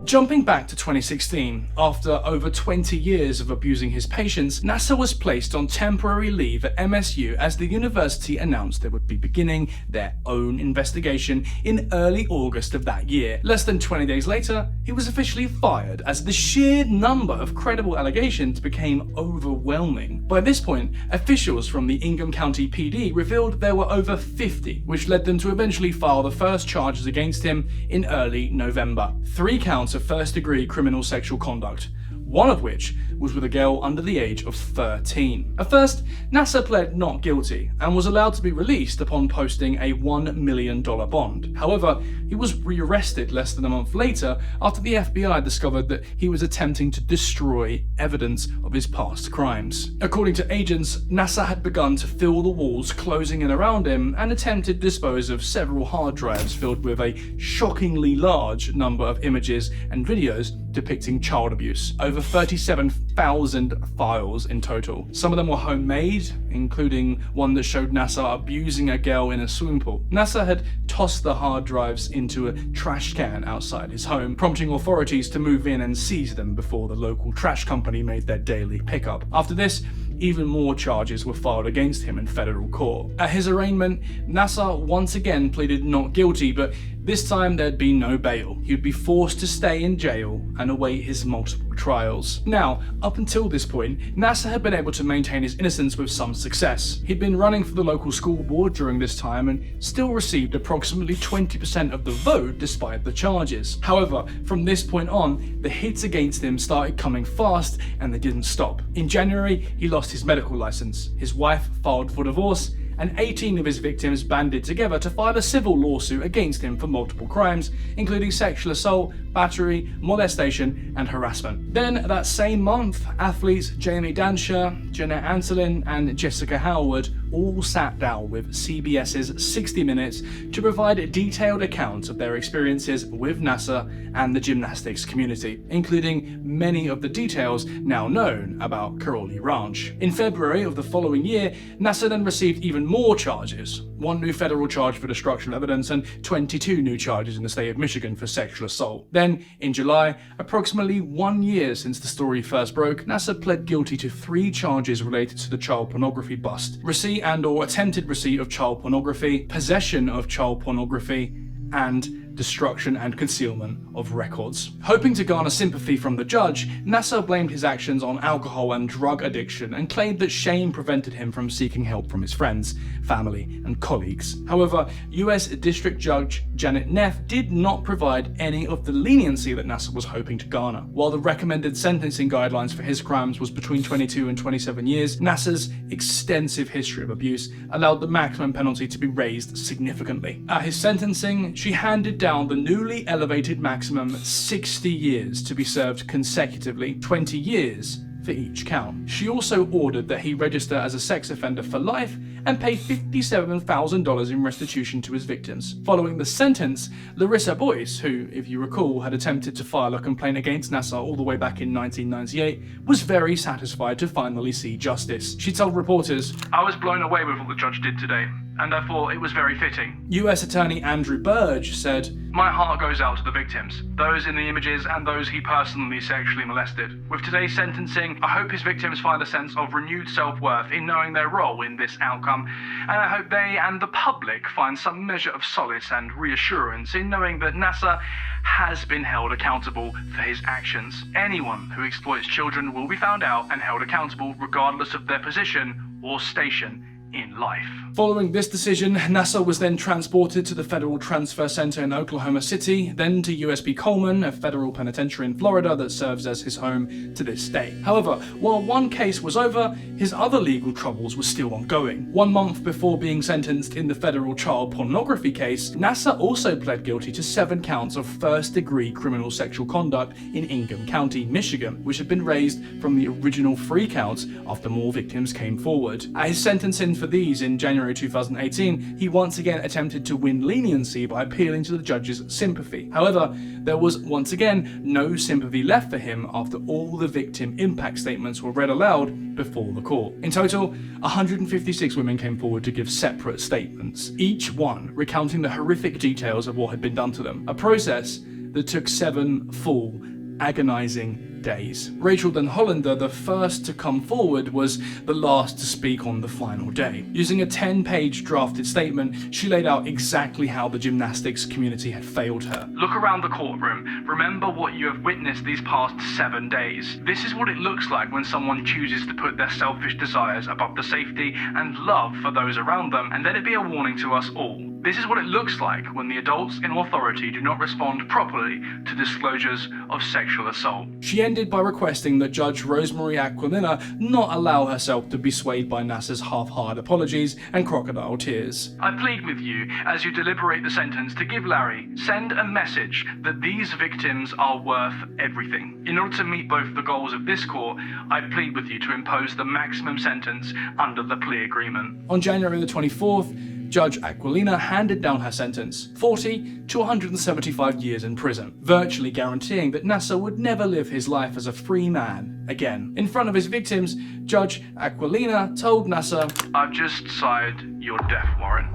Jumping back to 2016, after over 20 years of abusing his patients, Nassar was placed on temporary leave at MSU as the university announced they would be beginning their own investigation in early August of that year. Less than 20 days later, he was officially fired as the sheer number of credible allegations became overwhelming. By this point, officials from the Ingham County PD revealed there were over 50, which led them to eventually file the first charges against him in early November. 3 counts of first-degree criminal sexual conduct, one of which was with a girl under the age of 13. At first, Nassar pled not guilty and was allowed to be released upon posting a $1 million bond. However, he was rearrested less than a month later after the FBI discovered that he was attempting to destroy evidence of his past crimes. According to agents, Nassar had begun to fill the walls closing in around him and attempted to dispose of several hard drives filled with a shockingly large number of images and videos depicting child abuse. Over 37,000 files in total. Some of them were homemade, including one that showed Nassar abusing a girl in a swimming pool. Nassar had tossed the hard drives into a trash can outside his home, prompting authorities to move in and seize them before the local trash company made their daily pickup. After this, even more charges were filed against him in federal court. At his arraignment, Nassar once again pleaded not guilty, but this time there'd be no bail. He'd be forced to stay in jail and await his multiple trials. Now, up until this point, Nassar had been able to maintain his innocence with some success. He'd been running for the local school board during this time and still received approximately 20% of the vote despite the charges. However, from this point on, the hits against him started coming fast and they didn't stop. In January, he lost his medical license. His wife filed for divorce, and 18 of his victims banded together to file a civil lawsuit against him for multiple crimes, including sexual assault, battery, molestation, and harassment. Then, that same month, athletes Jamie Dansher, Jeanette Antolin, and Jessica Howard all sat down with CBS's 60 Minutes to provide detailed accounts of their experiences with Nassar and the gymnastics community, including many of the details now known about Karolyi Ranch. In February of the following year, Nassar then received even more charges. One new federal charge for destruction of evidence and 22 new charges in the state of Michigan for sexual assault. Then, in July, approximately 1 year since the story first broke, Nassar pled guilty to 3 charges related to the child pornography bust: receipt and/or attempted receipt of child pornography, possession of child pornography, and destruction and concealment of records. Hoping to garner sympathy from the judge, Nassar blamed his actions on alcohol and drug addiction and claimed that shame prevented him from seeking help from his friends, family, and colleagues. However, US District Judge Janet Neff did not provide any of the leniency that Nassar was hoping to garner. While the recommended sentencing guidelines for his crimes was between 22 and 27 years, Nassar's extensive history of abuse allowed the maximum penalty to be raised significantly. At his sentencing, she handed down the newly elevated maximum 60 years to be served consecutively, 20 years for each count. She also ordered that he register as a sex offender for life and pay $57,000 in restitution to his victims. Following the sentence, Larissa Boyce, who, if you recall, had attempted to file a complaint against Nassar all the way back in 1998, was very satisfied to finally see justice. She told reporters, "I was blown away with what the judge did today, and I thought it was very fitting." US Attorney Andrew Burge said, "My heart goes out to the victims, those in the images and those he personally sexually molested. With today's sentencing, I hope his victims find a sense of renewed self-worth in knowing their role in this outcome, and I hope they and the public find some measure of solace and reassurance in knowing that Nassar has been held accountable for his actions. Anyone who exploits children will be found out and held accountable regardless of their position or station in life." Following this decision, Nassar was then transported to the Federal Transfer Center in Oklahoma City, then to USP Coleman, a federal penitentiary in Florida that serves as his home to this day. However, while one case was over, his other legal troubles were still ongoing. 1 month before being sentenced in the federal child pornography case, Nassar also pled guilty to 7 counts of first-degree criminal sexual conduct in Ingham County, Michigan, which had been raised from the original 3 counts after more victims came forward. At his sentencing for these in January 2018, he once again attempted to win leniency by appealing to the judge's sympathy. However, there was once again no sympathy left for him after all the victim impact statements were read aloud before the court. In total, 156 women came forward to give separate statements, each one recounting the horrific details of what had been done to them, a process that took 7 full, agonizing days. Rachel Den Hollander, the first to come forward, was the last to speak on the final day. Using a 10-page drafted statement, she laid out exactly how the gymnastics community had failed her. "Look around the courtroom. Remember what you have witnessed these past 7 days. This is what it looks like when someone chooses to put their selfish desires above the safety and love for those around them, and let it be a warning to us all. This is what it looks like when the adults in authority do not respond properly to disclosures of sexual assault." She ended by requesting that Judge Rosemary Aquilina not allow herself to be swayed by Nassar's half-hearted apologies and crocodile tears. "I plead with you, as you deliberate the sentence, to give Larry, send a message that these victims are worth everything. In order to meet both the goals of this court, I plead with you to impose the maximum sentence under the plea agreement." On January the 24th, Judge Aquilina handed down her sentence, 40 to 175 years in prison, virtually guaranteeing that Nassar would never live his life as a free man again. In front of his victims, Judge Aquilina told Nassar, "I've just signed your death warrant."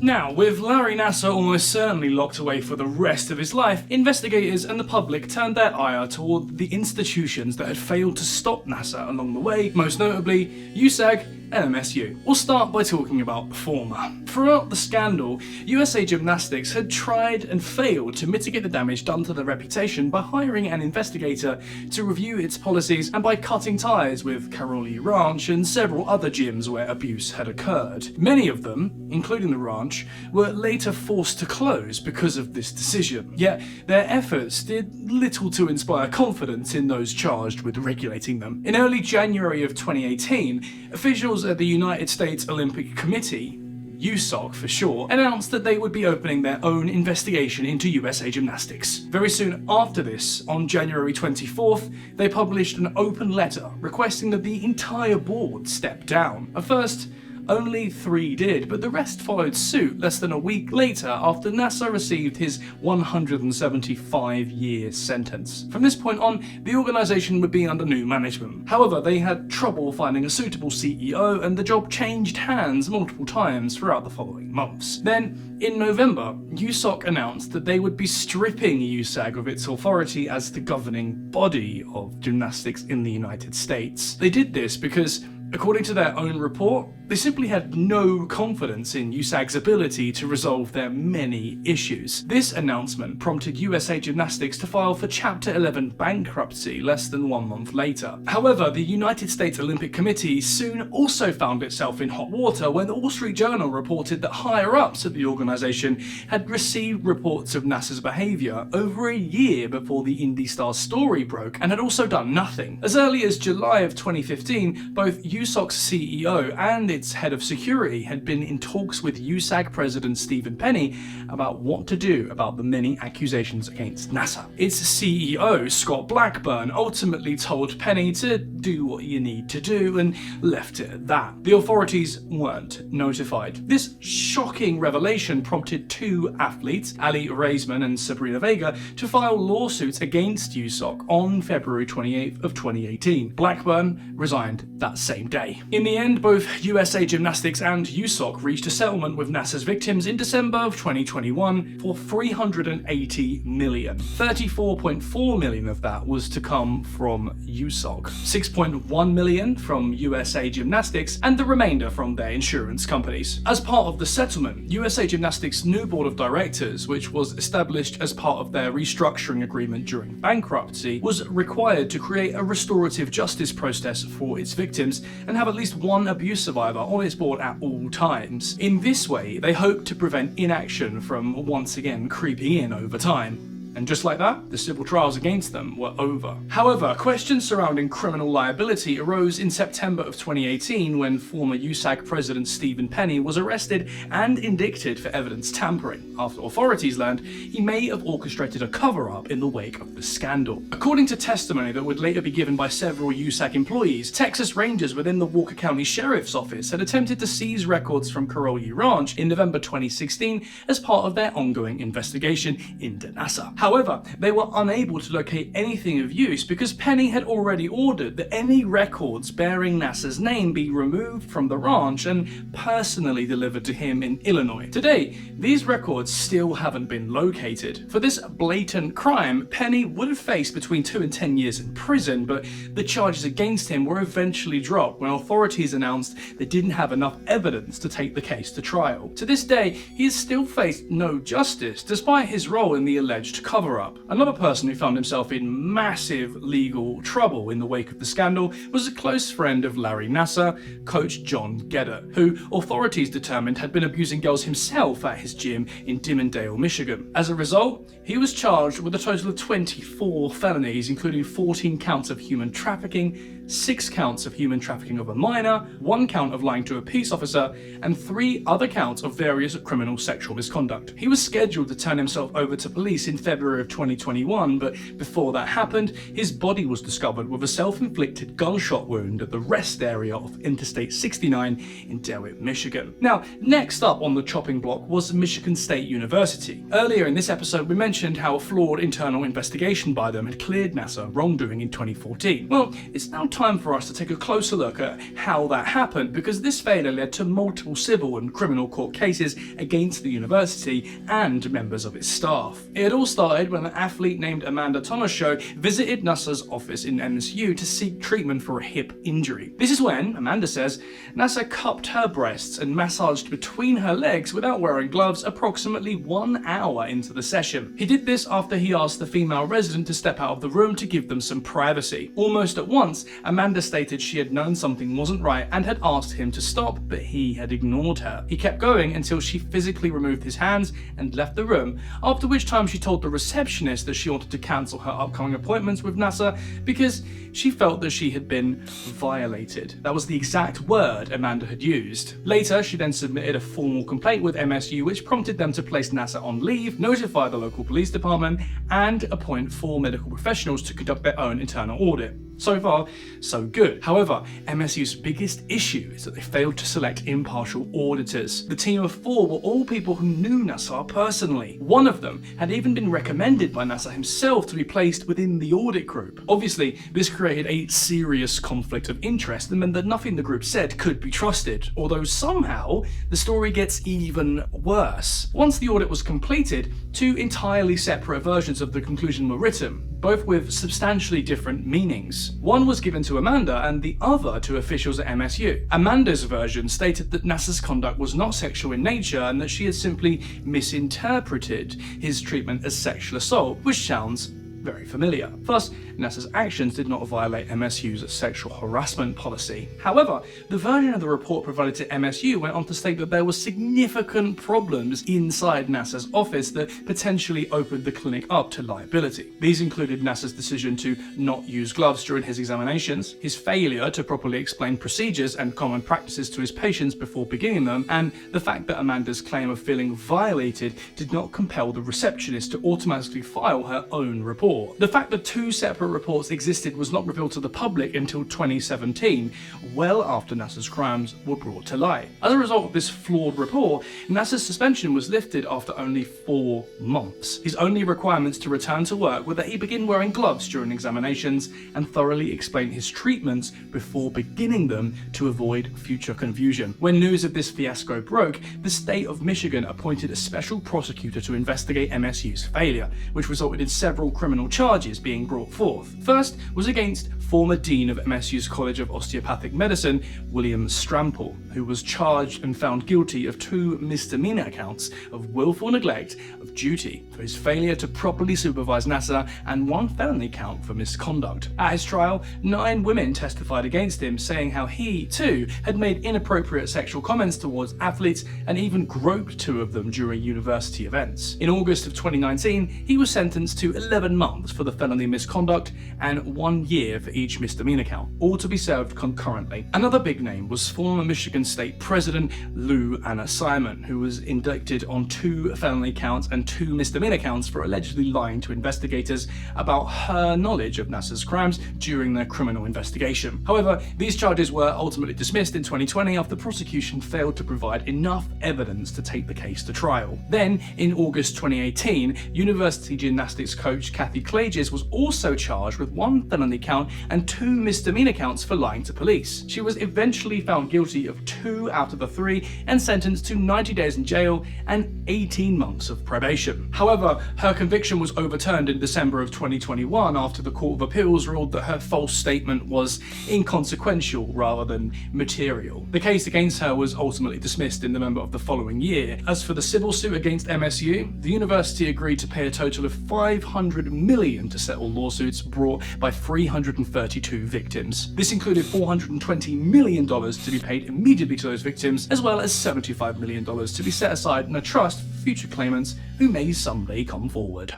Now, with Larry Nassar almost certainly locked away for the rest of his life, investigators and the public turned their ire toward the institutions that had failed to stop Nassar along the way, most notably USAG and MSU. We'll start by talking about the former. Throughout the scandal, USA Gymnastics had tried and failed to mitigate the damage done to their reputation by hiring an investigator to review its policies and by cutting ties with Karolyi Ranch and several other gyms where abuse had occurred. Many of them, including the ranch, were later forced to close because of this decision. Yet their efforts did little to inspire confidence in those charged with regulating them. In early January of 2018, officials at the United States Olympic Committee USOC for short, announced that they would be opening their own investigation into USA Gymnastics. Very soon after this, on January 24th, they published an open letter requesting that the entire board step down. At first, only 3 did, but the rest followed suit less than a week later after Nassar received his 175-year sentence. From this point on, the organisation would be under new management. However, they had trouble finding a suitable CEO, and the job changed hands multiple times throughout the following months. Then, in November, USOC announced that they would be stripping USAG of its authority as the governing body of gymnastics in the United States. They did this because, according to their own report, they simply had no confidence in USAG's ability to resolve their many issues. This announcement prompted USA Gymnastics to file for Chapter 11 bankruptcy less than 1 month later. However, the United States Olympic Committee soon also found itself in hot water when the Wall Street Journal reported that higher-ups at the organisation had received reports of Nassar's behaviour over a year before the Indy Star's story broke, and had also done nothing. As early as July of 2015, both USOC's CEO and its head of security had been in talks with USAG President Stephen Penny about what to do about the many accusations against Nassar. Its CEO, Scott Blackburn, ultimately told Penny to do what you need to do and left it at that. The authorities weren't notified. This shocking revelation prompted 2 athletes, Ali Raisman and Sabrina Vega, to file lawsuits against USOC on February 28th of 2018. Blackburn resigned that same day. In the end, both USA Gymnastics and USOC reached a settlement with Nassar's victims in December of 2021 for $380 million. $34.4 million of that was to come from USOC, $6.1 million from USA Gymnastics, and the remainder from their insurance companies. As part of the settlement, USA Gymnastics' new board of directors, which was established as part of their restructuring agreement during bankruptcy, was required to create a restorative justice process for its victims and have at least one abuse survivor on its board at all times. In this way, they hoped to prevent inaction from once again creeping in over time. And just like that, the civil trials against them were over. However, questions surrounding criminal liability arose in September of 2018 when former USAG President Stephen Penny was arrested and indicted for evidence tampering after authorities learned he may have orchestrated a cover-up in the wake of the scandal. According to testimony that would later be given by several USAG employees, Texas Rangers within the Walker County Sheriff's Office had attempted to seize records from Karolyi Ranch in November 2016 as part of their ongoing investigation into Nassar. However, they were unable to locate anything of use because Penny had already ordered that any records bearing Nassar's name be removed from the ranch and personally delivered to him in Illinois. Today, these records still haven't been located. For this blatant crime, Penny would have faced between 2 and 10 years in prison, but the charges against him were eventually dropped when authorities announced they didn't have enough evidence to take the case to trial. To this day, he has still faced no justice despite his role in the alleged cover-up. Another person who found himself in massive legal trouble in the wake of the scandal was a close friend of Larry Nassar, Coach John Gedder, who authorities determined had been abusing girls himself at his gym in Dimondale, Michigan. As a result, he was charged with a total of 24 felonies, including 14 counts of human trafficking, 6 counts of human trafficking of a minor, 1 count of lying to a peace officer, and 3 other counts of various criminal sexual misconduct. He was scheduled to turn himself over to police in February of 2021, but before that happened, his body was discovered with a self-inflicted gunshot wound at the rest area of Interstate 69 in DeWitt, Michigan. Now, next up on the chopping block was Michigan State University. Earlier in this episode, we mentioned how a flawed internal investigation by them had cleared Nassar wrongdoing in 2014. Well, it's now time for us to take a closer look at how that happened, because this failure led to multiple civil and criminal court cases against the university and members of its staff. It all started when an athlete named Amanda Tomashow visited Nassar's office in MSU to seek treatment for a hip injury. This is when, Amanda says, Nassar cupped her breasts and massaged between her legs without wearing gloves approximately 1 hour into the session. He did this after he asked the female resident to step out of the room to give them some privacy. Almost at once, Amanda stated she had known something wasn't right and had asked him to stop, but he had ignored her. He kept going until she physically removed his hands and left the room, after which time she told the receptionist that she wanted to cancel her upcoming appointments with Nassar because she felt that she had been violated. That was the exact word Amanda had used. Later, she then submitted a formal complaint with MSU, which prompted them to place Nassar on leave, notify the local police department, and appoint 4 medical professionals to conduct their own internal audit. So far, so good. However, MSU's biggest issue is that they failed to select impartial auditors. The team of 4 were all people who knew Nassar personally. One of them had even been recommended by Nassar himself to be placed within the audit group. Obviously, this created a serious conflict of interest and meant that nothing the group said could be trusted, although somehow the story gets even worse. Once the audit was completed, 2 entirely separate versions of the conclusion were written, both with substantially different meanings. One was given to Amanda and the other to officials at MSU. Amanda's version stated that Nassar's conduct was not sexual in nature and that she had simply misinterpreted his treatment as sexual assault, which sounds very familiar. Thus, Nassar's actions did not violate MSU's sexual harassment policy. However, the version of the report provided to MSU went on to state that there were significant problems inside Nassar's office that potentially opened the clinic up to liability. These included Nassar's decision to not use gloves during his examinations, his failure to properly explain procedures and common practices to his patients before beginning them, and the fact that Amanda's claim of feeling violated did not compel the receptionist to automatically file her own report. The fact that 2 separate reports existed was not revealed to the public until 2017, well after Nassar's crimes were brought to light. As a result of this flawed report, Nassar's suspension was lifted after only 4 months. His only requirements to return to work were that he begin wearing gloves during examinations and thoroughly explain his treatments before beginning them to avoid future confusion. When news of this fiasco broke, the state of Michigan appointed a special prosecutor to investigate MSU's failure, which resulted in several criminal charges being brought forth. First was against former dean of MSU's College of Osteopathic Medicine, William Strample, who was charged and found guilty of 2 misdemeanor counts of willful neglect of duty for his failure to properly supervise Nassar and 1 felony count for misconduct. At his trial, 9 women testified against him, saying how he, too, had made inappropriate sexual comments towards athletes and even groped 2 of them during university events. In August of 2019, he was sentenced to 11 months for the felony misconduct and 1 year for each misdemeanor count, all to be served concurrently. Another big name was former Michigan State President Lou Anna Simon, who was indicted on 2 felony counts and 2 misdemeanor counts for allegedly lying to investigators about her knowledge of Nassar's crimes during their criminal investigation. However, these charges were ultimately dismissed in 2020 after the prosecution failed to provide enough evidence to take the case to trial. Then, in August 2018, University Gymnastics coach Kathy Klages was also charged with 1 felony count and 2 misdemeanor counts for lying to police. She was eventually found guilty of 2 out of the 3 and sentenced to 90 days in jail and 18 months of probation. However, her conviction was overturned in December of 2021 after the Court of Appeals ruled that her false statement was inconsequential rather than material. The case against her was ultimately dismissed in November of the following year. As for the civil suit against MSU, the university agreed to pay a total of $500 million to settle lawsuits brought by 332 victims. This included $420 million to be paid immediately to those victims, as well as $75 million to be set aside in a trust for future claimants who may someday come forward.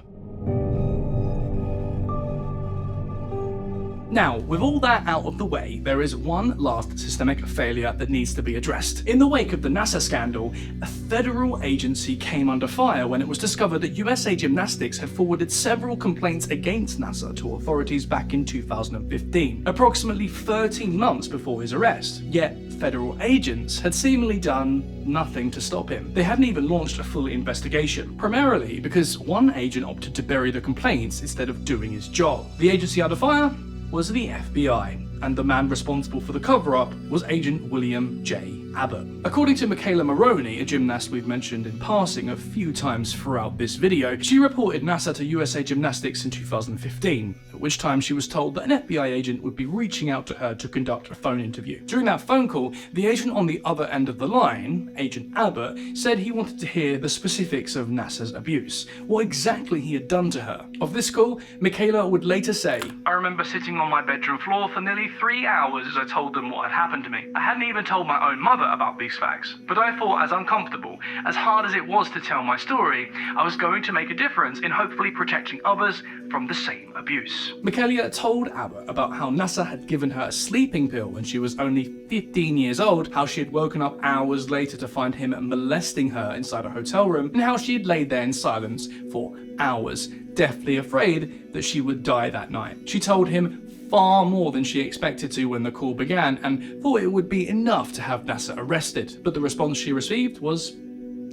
Now, with all that out of the way, there is one last systemic failure that needs to be addressed. In the wake of the Nassar scandal, a federal agency came under fire when it was discovered that USA Gymnastics had forwarded several complaints against Nassar to authorities back in 2015, approximately 13 months before his arrest. Yet, federal agents had seemingly done nothing to stop him. They hadn't even launched a full investigation, primarily because one agent opted to bury the complaints instead of doing his job. The agency under fire was the FBI, and the man responsible for the cover-up was Agent William J. Abbott. According to Michaela Maroney, a gymnast we've mentioned in passing a few times throughout this video, she reported Nassar to USA Gymnastics in 2015, at which time she was told that an FBI agent would be reaching out to her to conduct a phone interview. During that phone call, the agent on the other end of the line, Agent Abbott, said he wanted to hear the specifics of Nassar's abuse, what exactly he had done to her. Of this call, Michaela would later say, "I remember sitting on my bedroom floor for nearly nearly 3 hours as I told them what had happened to me. I hadn't even told my own mother about these facts, but I thought as uncomfortable, as hard as it was to tell my story, I was going to make a difference in hopefully protecting others from the same abuse. Michaela told Abbott about how Nassar had given her a sleeping pill when she was only 15 years old, how she had woken up hours later to find him molesting her inside a hotel room, and how she had laid there in silence for hours, deathly afraid that she would die that night. She told him far more than she expected to when the call began, and thought it would be enough to have Nassar arrested. But the response she received was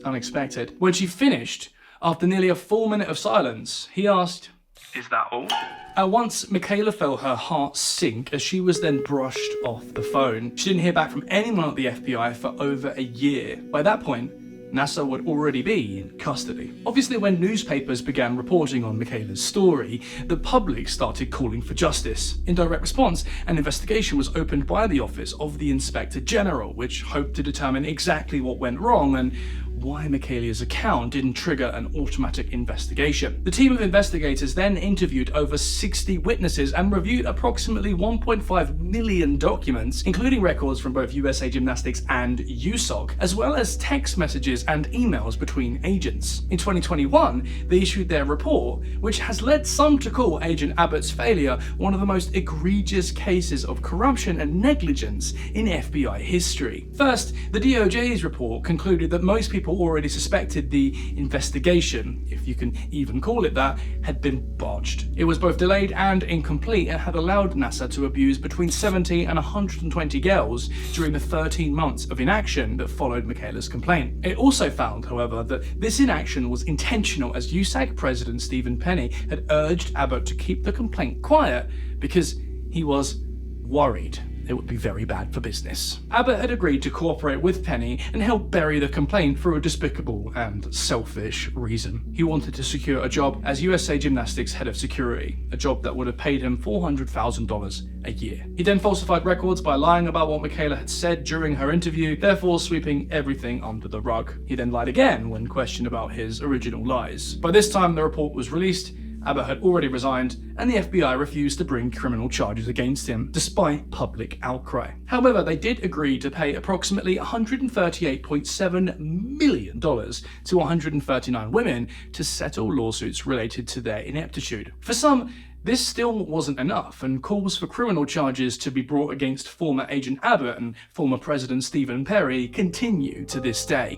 unexpected. When she finished, after nearly a full minute of silence, he asked, "Is that all?" At once, Michaela felt her heart sink as she was then brushed off the phone. She didn't hear back from anyone at the FBI for over a year. By that point, Nassar would already be in custody. Obviously, when newspapers began reporting on Michaela's story, the public started calling for justice. In direct response, an investigation was opened by the Office of the Inspector General, which hoped to determine exactly what went wrong and why Michaela's account didn't trigger an automatic investigation. The team of investigators then interviewed over 60 witnesses and reviewed approximately 1.5 million documents, including records from both USA Gymnastics and USOG, as well as text messages and emails between agents. In 2021, they issued their report, which has led some to call Agent Abbott's failure one of the most egregious cases of corruption and negligence in FBI history. First, the DOJ's report concluded that most people already suspected the investigation, if you can even call it that, had been botched. It was both delayed and incomplete and had allowed Nassar to abuse between 70 and 120 girls during the 13 months of inaction that followed Michaela's complaint. It also found, however, that this inaction was intentional, as USAG President Stephen Penny had urged Abbott to keep the complaint quiet because he was worried it would be very bad for business. Abbott had agreed to cooperate with Penny and help bury the complaint for a despicable and selfish reason. He wanted to secure a job as USA Gymnastics head of security, a job that would have paid him $400,000 a year. He then falsified records by lying about what Michaela had said during her interview, therefore sweeping everything under the rug. He then lied again when questioned about his original lies. By this time, the report was released. Abbott had already resigned, and the FBI refused to bring criminal charges against him, despite public outcry. However, they did agree to pay approximately $138.7 million to 139 women to settle lawsuits related to their ineptitude. For some, this still wasn't enough, and calls for criminal charges to be brought against former Agent Abbott and former President Stephen Perry continue to this day.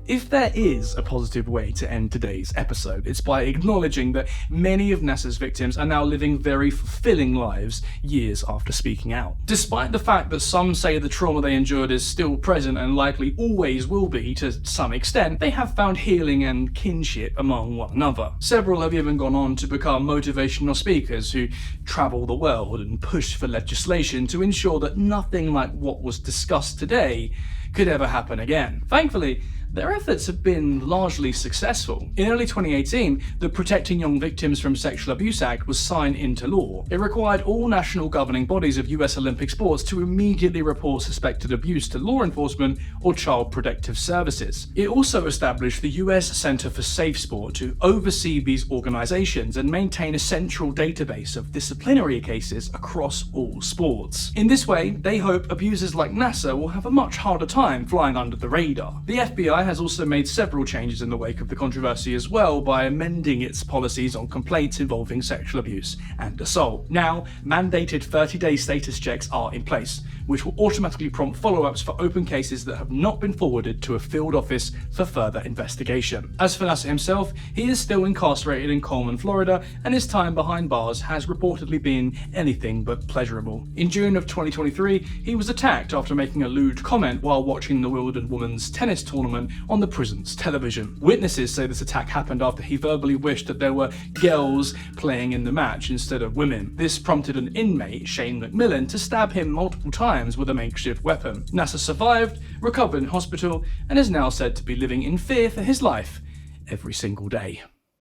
If there is a positive way to end today's episode, it's by acknowledging that many of Nassar's victims are now living very fulfilling lives years after speaking out. Despite the fact that some say the trauma they endured is still present and likely always will be to some extent, they have found healing and kinship among one another. Several have even gone on to become motivational speakers who travel the world and push for legislation to ensure that nothing like what was discussed today could ever happen again. Thankfully, their efforts have been largely successful. In early 2018, the Protecting Young Victims from Sexual Abuse Act was signed into law. It required all national governing bodies of US Olympic sports to immediately report suspected abuse to law enforcement or Child Protective Services. It also established the US Center for Safe Sport to oversee these organizations and maintain a central database of disciplinary cases across all sports. In this way, they hope abusers like Nassar will have a much harder time flying under the radar. The FBI has also made several changes in the wake of the controversy as well by amending its policies on complaints involving sexual abuse and assault. Now, mandated 30-day status checks are in place, which will automatically prompt follow-ups for open cases that have not been forwarded to a field office for further investigation. As for Nassar himself, he is still incarcerated in Coleman, Florida, and his time behind bars has reportedly been anything but pleasurable. In June of 2023, he was attacked after making a lewd comment while watching the Wimbledon women's tennis tournament on the prison's television. Witnesses say this attack happened after he verbally wished that there were girls playing in the match instead of women. This prompted an inmate, Shane McMillan, to stab him multiple times with a makeshift weapon. Nassar survived, recovered in hospital, and is now said to be living in fear for his life every single day.